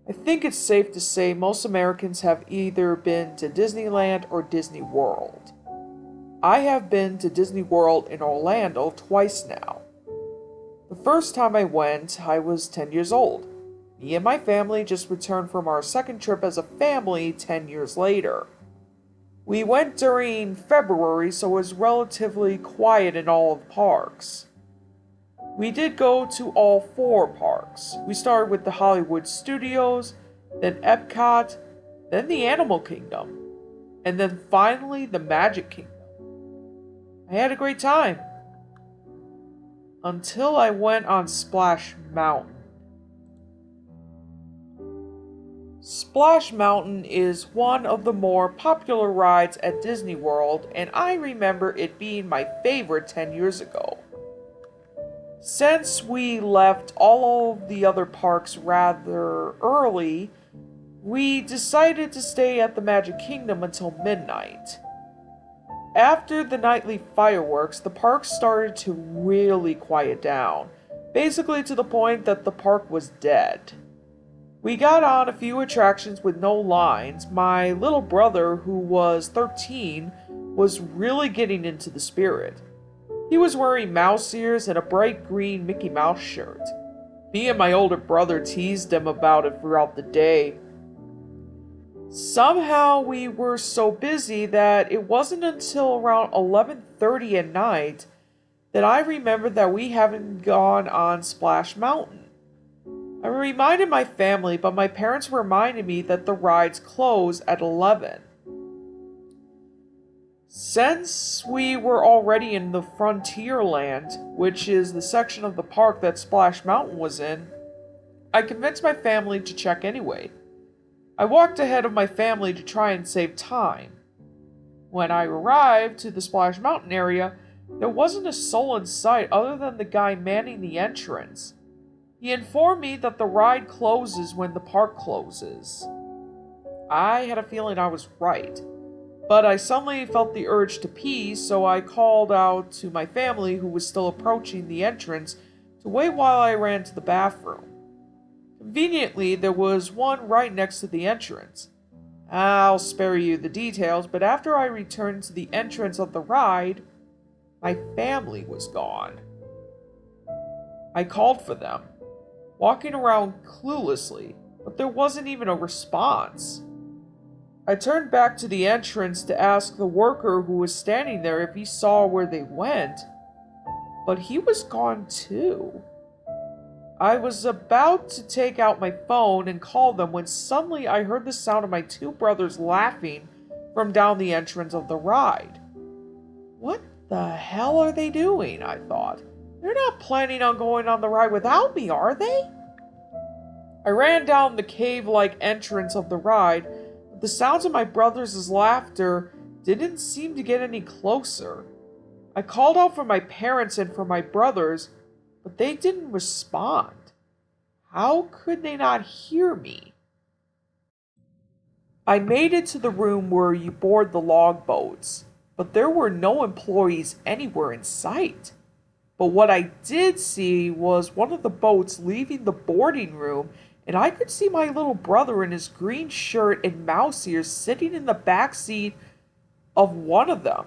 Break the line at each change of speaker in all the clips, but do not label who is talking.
I think it's safe to say most Americans have either been to Disneyland or Disney World. I have been to Disney World in Orlando twice now. The first time I went, I was 10 years old. Me and my family just returned from our second trip as a family 10 years later. We went during February, so it was relatively quiet in all of the parks. We did go to all four parks. We started with the Hollywood Studios, then Epcot, then the Animal Kingdom, and then finally the Magic Kingdom. I had a great time. Until I went on Splash Mountain. Splash Mountain is one of the more popular rides at Disney World, and I remember it being my favorite 10 years ago. Since we left all of the other parks rather early, we decided to stay at the Magic Kingdom until midnight. After the nightly fireworks, the park started to really quiet down, basically to the point that the park was dead. We got on a few attractions with no lines. My little brother, who was 13, was really getting into the spirit. He was wearing mouse ears and a bright green Mickey Mouse shirt. Me and my older brother teased him about it throughout the day. Somehow we were so busy that it wasn't until around 11:30 at night that I remembered that we haven't gone on Splash Mountain. I reminded my family, but my parents reminded me that the rides close at 11. Since we were already in the Frontierland, which is the section of the park that Splash Mountain was in, I convinced my family to check anyway. I walked ahead of my family to try and save time. When I arrived to the Splash Mountain area, there wasn't a soul in sight other than the guy manning the entrance. He informed me that the ride closes when the park closes. I had a feeling I was right. But I suddenly felt the urge to pee, so I called out to my family, who was still approaching the entrance, to wait while I ran to the bathroom. Conveniently, there was one right next to the entrance. I'll spare you the details, but after I returned to the entrance of the ride, my family was gone. I called for them, walking around cluelessly, but there wasn't even a response. I turned back to the entrance to ask the worker who was standing there if he saw where they went, but he was gone too. I was about to take out my phone and call them when suddenly I heard the sound of my two brothers laughing from down the entrance of the ride. What the hell are they doing? I thought. They're not planning on going on the ride without me, are they? I ran down the cave-like entrance of the ride. The sounds of my brothers' laughter didn't seem to get any closer. I called out for my parents and for my brothers, but they didn't respond. How could they not hear me? I made it to the room where you board the log boats, but there were no employees anywhere in sight. But what I did see was one of the boats leaving the boarding room, and I could see my little brother in his green shirt and mouse ears sitting in the back seat of one of them.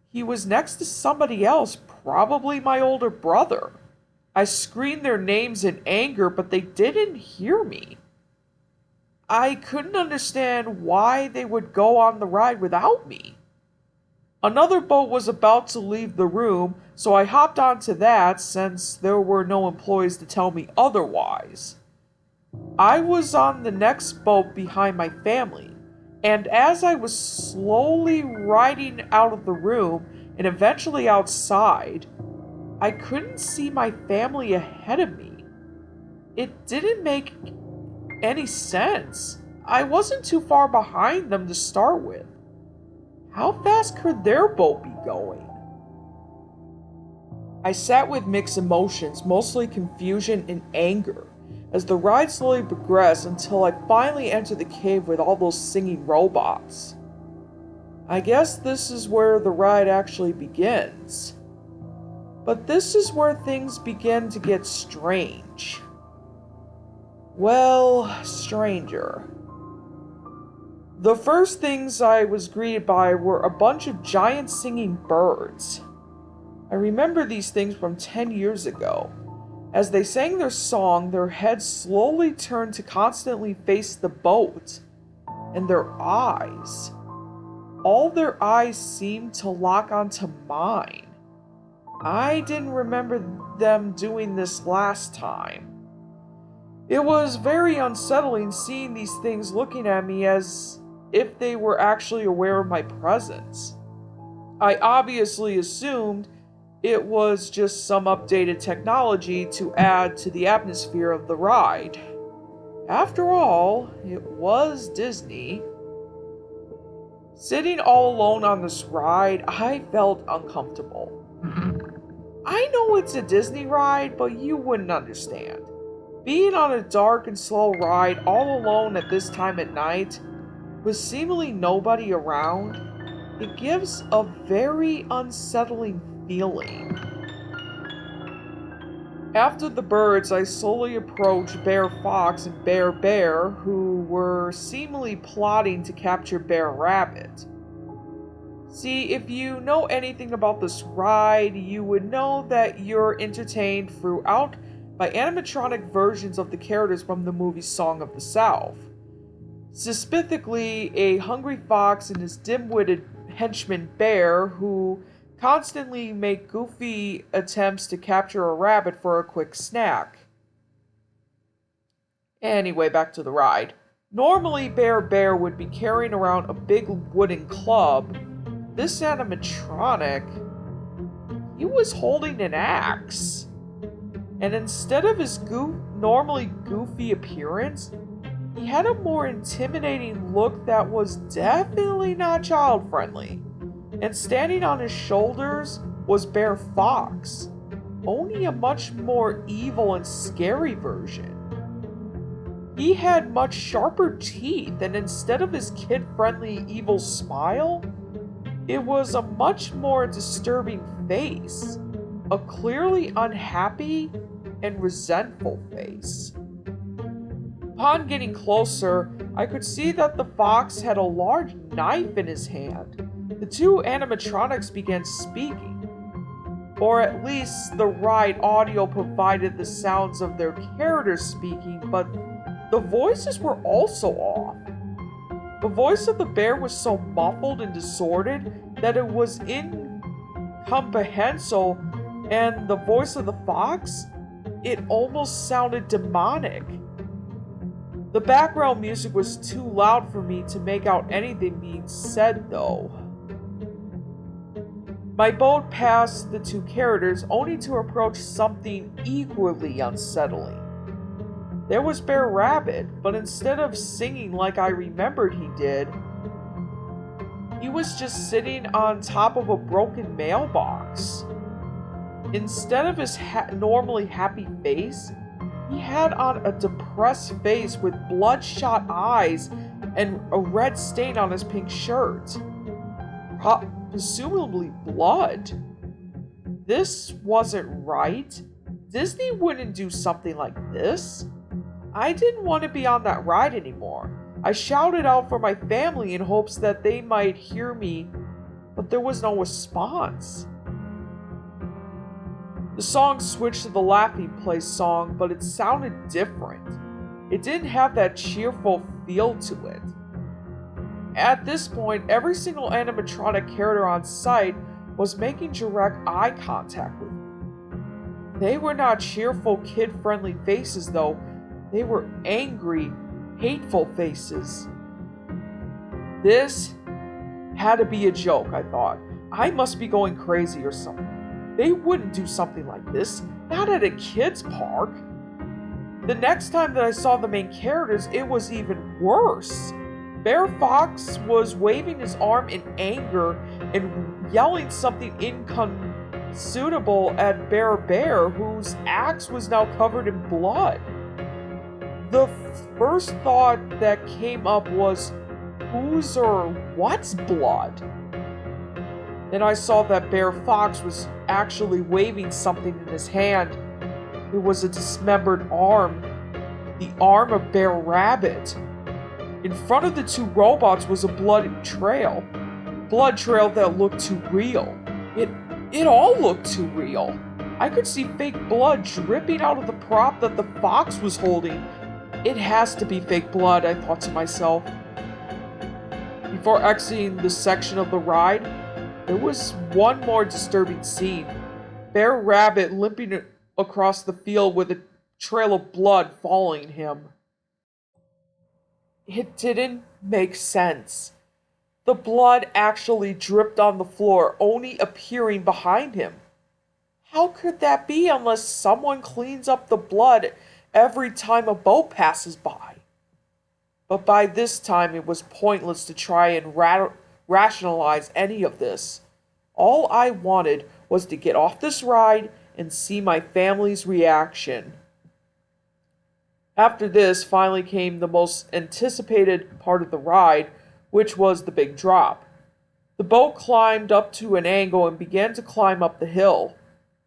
He was next to somebody else, probably my older brother. I screamed their names in anger, but they didn't hear me. I couldn't understand why they would go on the ride without me. Another boat was about to leave the room, so I hopped onto that since there were no employees to tell me otherwise. I was on the next boat behind my family, and as I was slowly riding out of the room and eventually outside, I couldn't see my family ahead of me. It didn't make any sense. I wasn't too far behind them to start with. How fast could their boat be going? I sat with mixed emotions, mostly confusion and anger, as the ride slowly progressed until I finally entered the cave with all those singing robots. I guess this is where the ride actually begins. But this is where things begin to get strange. Well, stranger. The first things I was greeted by were a bunch of giant singing birds. I remember these things from 10 years ago. As they sang their song, their heads slowly turned to constantly face the boat, and their eyes. All their eyes seemed to lock onto mine. I didn't remember them doing this last time. It was very unsettling seeing these things looking at me as if they were actually aware of my presence. I obviously assumed it was just some updated technology to add to the atmosphere of the ride. After all, it was Disney. Sitting all alone on this ride, I felt uncomfortable. I know it's a Disney ride, but you wouldn't understand. Being on a dark and slow ride all alone at this time at night, with seemingly nobody around, it gives a very unsettling feeling. After the birds, I slowly approached Bear Fox and Bear Bear, who were seemingly plotting to capture Bear Rabbit. See, if you know anything about this ride, you would know that you're entertained throughout by animatronic versions of the characters from the movie Song of the South. Specifically, a hungry fox and his dim-witted henchman Bear, who constantly make goofy attempts to capture a rabbit for a quick snack. Anyway, back to the ride. Normally, Bear Bear would be carrying around a big wooden club. This animatronic, he was holding an axe. And instead of his normally goofy appearance, he had a more intimidating look that was definitely not child-friendly. And standing on his shoulders was Bear Fox, only a much more evil and scary version. He had much sharper teeth, and instead of his kid-friendly evil smile, it was a much more disturbing face, a clearly unhappy and resentful face. Upon getting closer, I could see that the fox had a large knife in his hand. The two animatronics began speaking, or at least the ride audio provided the sounds of their characters speaking, but the voices were also off. The voice of the bear was so muffled and distorted that it was incomprehensible, and the voice of the fox, it almost sounded demonic. The background music was too loud for me to make out anything being said, though. My boat passed the two characters only to approach something equally unsettling. There was Bear Rabbit, but instead of singing like I remembered he did, he was just sitting on top of a broken mailbox. Instead of his normally happy face, he had on a depressed face with bloodshot eyes and a red stain on his pink shirt. Presumably blood. This wasn't right. Disney wouldn't do something like this. I didn't want to be on that ride anymore. I shouted out for my family in hopes that they might hear me, but there was no response. The song switched to the Laughing Place song, but it sounded different. It didn't have that cheerful feel to it. At this point, every single animatronic character on site was making direct eye contact with me. They were not cheerful, kid-friendly faces, though. They were angry, hateful faces. This had to be a joke, I thought. I must be going crazy or something. They wouldn't do something like this, not at a kid's park. The next time that I saw the main characters, it was even worse. Bear Fox was waving his arm in anger and yelling something inconceivable at Bear Bear, whose axe was now covered in blood. The first thought that came up was, whose or what's blood? Then I saw that Bear Fox was actually waving something in his hand. It was a dismembered arm. the arm of Bear Rabbit. In front of the two robots was a blood trail that looked too real. It all looked too real. I could see fake blood dripping out of the prop that the fox was holding. It has to be fake blood, I thought to myself. Before exiting this section of the ride, there was one more disturbing scene. Bear Rabbit limping across the field with a trail of blood following him. It didn't make sense. The blood actually dripped on the floor, only appearing behind him. How could that be unless someone cleans up the blood every time a boat passes by? But by this time it was pointless to try and rationalize any of this. All I wanted was to get off this ride and see my family's reaction. After this finally came the most anticipated part of the ride, which was the big drop. The boat climbed up to an angle and began to climb up the hill.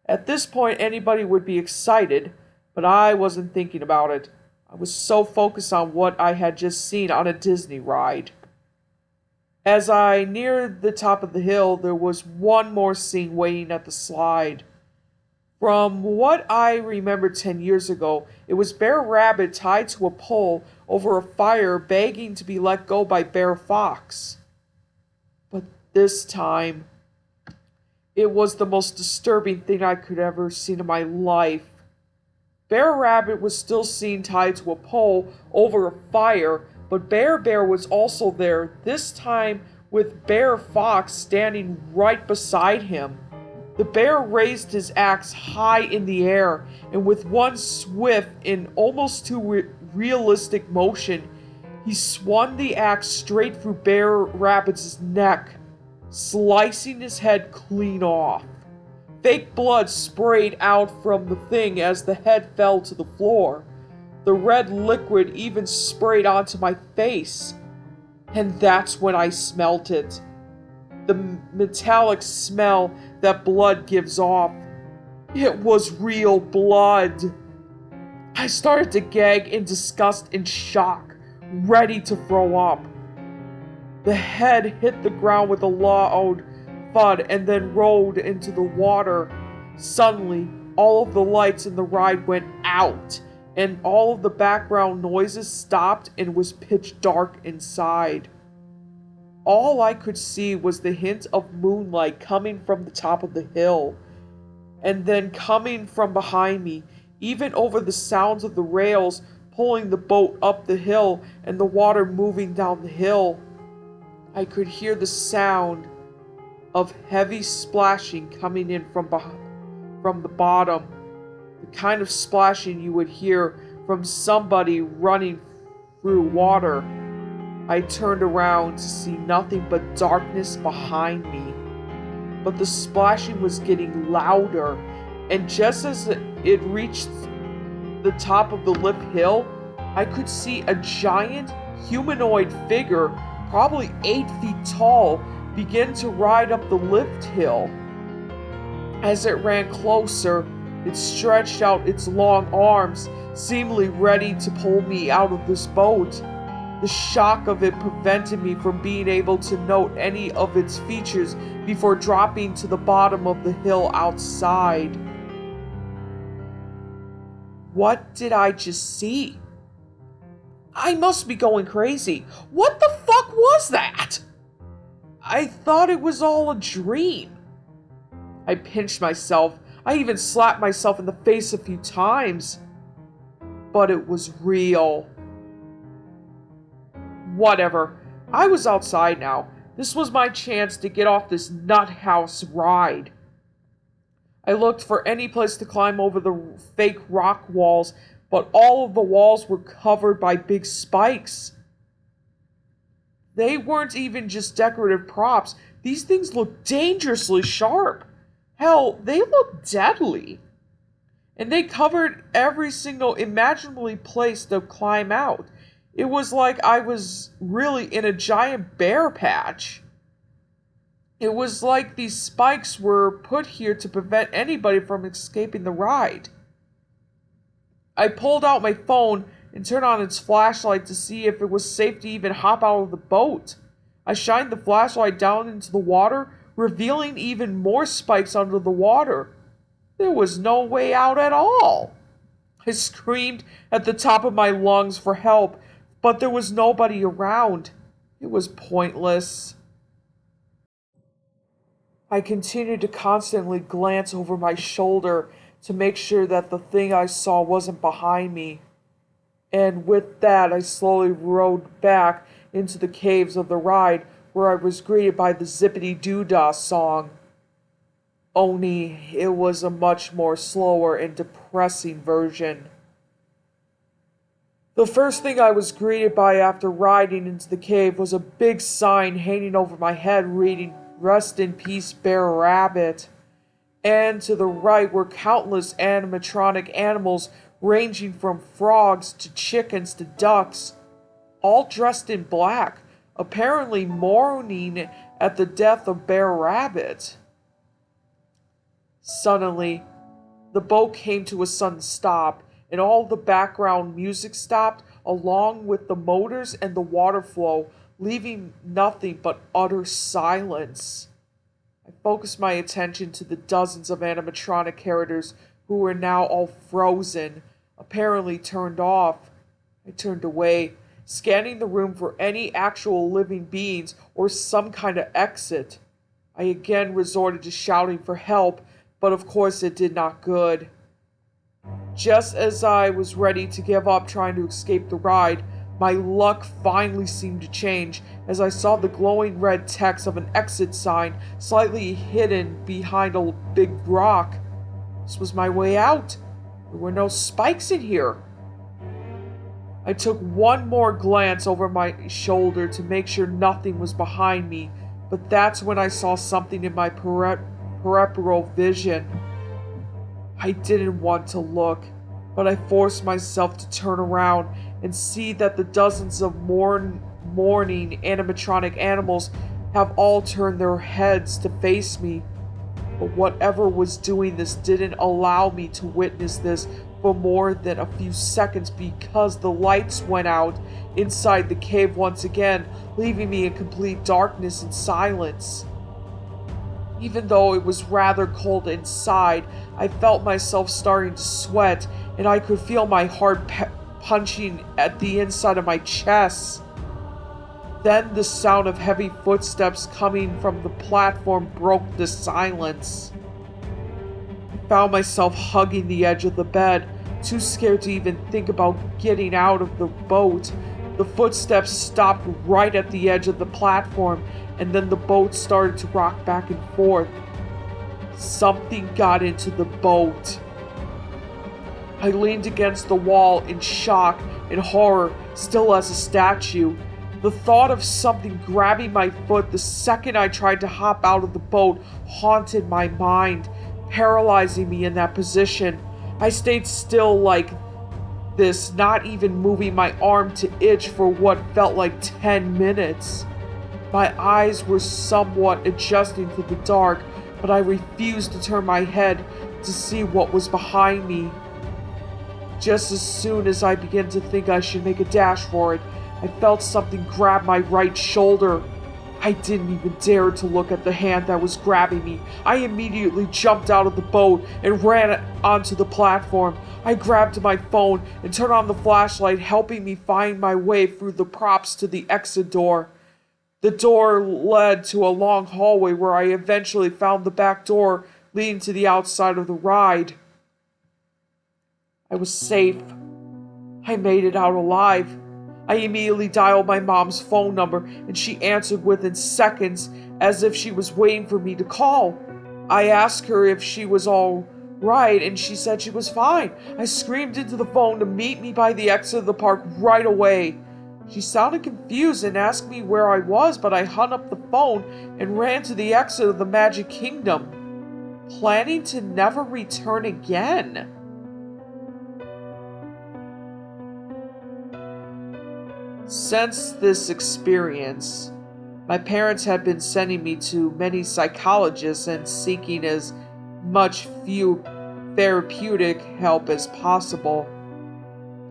At this point, anybody would be excited, but I wasn't thinking about it. I was so focused on what I had just seen on a Disney ride. As I neared the top of the hill, there was one more scene waiting at the slide. From what I remember 10 years ago, it was Bear Rabbit tied to a pole over a fire begging to be let go by Bear Fox. But this time, it was the most disturbing thing I could ever seen in my life. Bear Rabbit was still seen tied to a pole over a fire, but Bear was also there, this time with Bear Fox standing right beside him. The bear raised his axe high in the air, and with one swift and almost too realistic motion, he swung the axe straight through Bear Rabbit's neck, slicing his head clean off. Fake blood sprayed out from the thing as the head fell to the floor. The red liquid even sprayed onto my face. And that's when I smelt it. The metallic smell that blood gives off. It was real blood. I started to gag in disgust and shock, ready to throw up. The head hit the ground with a loud thud and then rolled into the water. Suddenly, all of the lights in the ride went out, and all of the background noises stopped and was pitch dark inside. All I could see was the hint of moonlight coming from the top of the hill, and then coming from behind me, even over the sounds of the rails pulling the boat up the hill and the water moving down the hill. I could hear the sound of heavy splashing coming in from the bottom, the kind of splashing you would hear from somebody running through water. I turned around to see nothing but darkness behind me. But the splashing was getting louder, and just as it reached the top of the lip hill, I could see a giant humanoid figure, probably 8 feet tall, begin to ride up the lift hill. As it ran closer, it stretched out its long arms, seemingly ready to pull me out of this boat. The shock of it prevented me from being able to note any of its features before dropping to the bottom of the hill outside. What did I just see? I must be going crazy. What the fuck was that? I thought it was all a dream. I pinched myself. I even slapped myself in the face a few times. But it was real. Whatever. I was outside now. This was my chance to get off this nut house ride. I looked for any place to climb over the fake rock walls, but all of the walls were covered by big spikes. They weren't even just decorative props. These things looked dangerously sharp. Hell, they looked deadly. And they covered every single imaginably place to climb out. It was like I was really in a giant bear patch. It was like these spikes were put here to prevent anybody from escaping the ride. I pulled out my phone and turn on its flashlight to see if it was safe to even hop out of the boat. I shined the flashlight down into the water, revealing even more spikes under the water. There was no way out at all. I screamed at the top of my lungs for help, but there was nobody around. It was pointless. I continued to constantly glance over my shoulder to make sure that the thing I saw wasn't behind me. And with that, I slowly rode back into the caves of the ride, where I was greeted by the Zippity Doo Dah song. Only it was a much more slower and depressing version. The first thing I was greeted by after riding into the cave was a big sign hanging over my head reading, "Rest in peace, Bear Rabbit." And to the right were countless animatronic animals ranging from frogs to chickens to ducks, all dressed in black, apparently mourning at the death of Bear Rabbit. Suddenly, the boat came to a sudden stop, and all the background music stopped, along with the motors and the water flow, leaving nothing but utter silence. I focused my attention to the dozens of animatronic characters who were now all frozen, apparently turned off. I turned away, scanning the room for any actual living beings or some kind of exit. I again resorted to shouting for help, but of course it did not good. Just as I was ready to give up trying to escape the ride, my luck finally seemed to change as I saw the glowing red text of an exit sign slightly hidden behind a big rock. This was my way out. There were no spikes in here. I took one more glance over my shoulder to make sure nothing was behind me, but that's when I saw something in my peripheral vision. I didn't want to look, but I forced myself to turn around and see that the dozens of mourning animatronic animals have all turned their heads to face me. But whatever was doing this didn't allow me to witness this for more than a few seconds because the lights went out inside the cave once again, leaving me in complete darkness and silence. Even though it was rather cold inside, I felt myself starting to sweat, and I could feel my heart punching at the inside of my chest. Then the sound of heavy footsteps coming from the platform broke the silence. I found myself hugging the edge of the bed, too scared to even think about getting out of the boat. The footsteps stopped right at the edge of the platform, and then the boat started to rock back and forth. Something got into the boat. I leaned against the wall in shock and horror, still as a statue. The thought of something grabbing my foot the second I tried to hop out of the boat haunted my mind, paralyzing me in that position. I stayed still like this, not even moving my arm to itch for what felt like 10 minutes. My eyes were somewhat adjusting to the dark, but I refused to turn my head to see what was behind me. Just as soon as I began to think I should make a dash for it, I felt something grab my right shoulder. I didn't even dare to look at the hand that was grabbing me. I immediately jumped out of the boat and ran onto the platform. I grabbed my phone and turned on the flashlight, helping me find my way through the props to the exit door. The door led to a long hallway where I eventually found the back door leading to the outside of the ride. I was safe. I made it out alive. I immediately dialed my mom's phone number, and she answered within seconds, as if she was waiting for me to call. I asked her if she was all right, and she said she was fine. I screamed into the phone to meet me by the exit of the park right away. She sounded confused and asked me where I was, but I hung up the phone and ran to the exit of the Magic Kingdom, planning to never return again. Since this experience, my parents had been sending me to many psychologists and seeking as much therapeutic help as possible.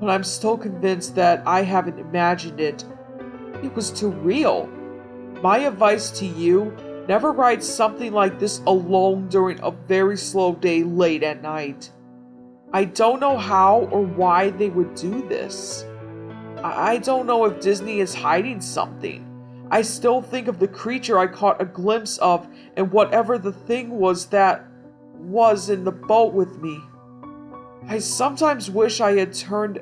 but I'm still convinced that I haven't imagined it. It was too real. My advice to you, never ride something like this alone during a very slow day late at night. I don't know how or why they would do this. I don't know if Disney is hiding something. I still think of the creature I caught a glimpse of and whatever the thing was that was in the boat with me. I sometimes wish I had turned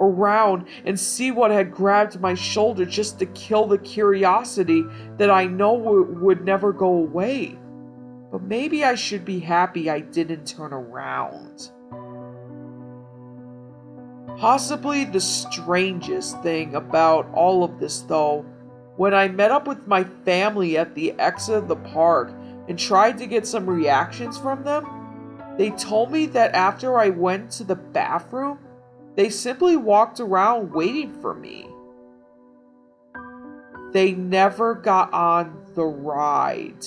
around and see what had grabbed my shoulder just to kill the curiosity that I know would never go away. But maybe I should be happy I didn't turn around. Possibly the strangest thing about all of this, though, when I met up with my family at the exit of the park and tried to get some reactions from them, they told me that after I went to the bathroom, they simply walked around waiting for me. They never got on the ride.